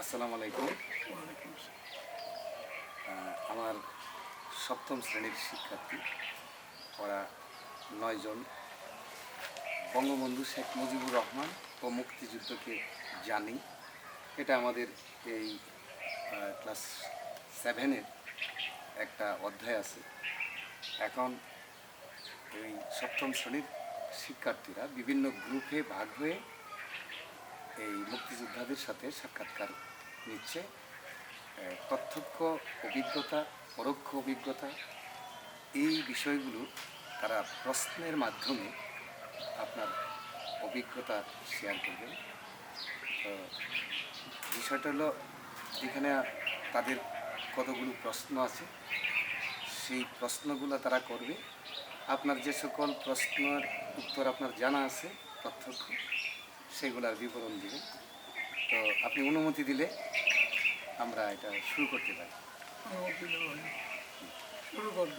আসসালামু আলাইকুম। আমার সপ্তম শ্রেণীর শিক্ষার্থী, ওরা ৯ জন বঙ্গবন্ধু শেখ মুজিবুর রহমান ও মুক্তিযুদ্ধকে জানি। এটা আমাদের এই ক্লাস 7-এর একটা অধ্যায় আছে। এখন এই সপ্তম শ্রেণীর শিক্ষার্থীরা বিভিন্ন গ্রুপে ভাগ হয়ে এই মুক্তিযোদ্ধাদের সাথে সাক্ষাৎকার নিচ্ছে। প্রত্যক্ষ অভিজ্ঞতা, পরোক্ষ অভিজ্ঞতা, এই বিষয়গুলো তারা প্রশ্নের মাধ্যমে আপনার অভিজ্ঞতা শেয়ার করবেন। তো বিষয়টা হলো, এখানে তাদের কতগুলো প্রশ্ন আছে, সেই প্রশ্নগুলো তারা করবে। আপনার যে সকল প্রশ্নের উত্তর আপনার জানা আছে প্রত্যক্ষ, সেগুলার বিবরণ দিবেন। তো আপনি অনুমতি দিলে আমরা এটা শুরু করতে পারি। শুরু করুন।